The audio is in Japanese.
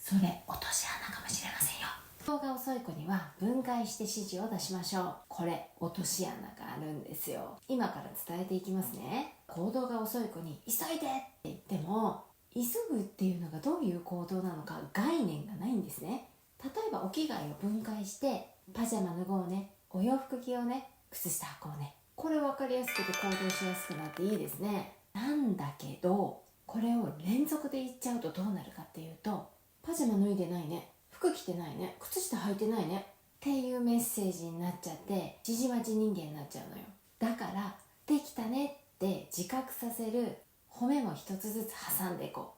それ落とし穴かもしれませんよ。行動が遅い子には分解して指示を出しましょう。これ落とし穴があるんですよ。今から伝えていきますね。行動が遅い子に急いでって言っても、急ぐっていうのがどういう行動なのか概念がないんですね。例えばお着替えを分解して、パジャマ脱ごうね、お洋服着ようね、靴下履こうね、これ分かりやすくて行動しやすくなっていいですね。なんだけどこれを連続で言っちゃうとどうなるかっていうと、パジャマ脱いでないね、服着てないね、靴下履いてないねっていうメッセージになっちゃって、指示待ち人間になっちゃうのよ。だからできたねって自覚させる褒めも一つずつ挟んでいこう。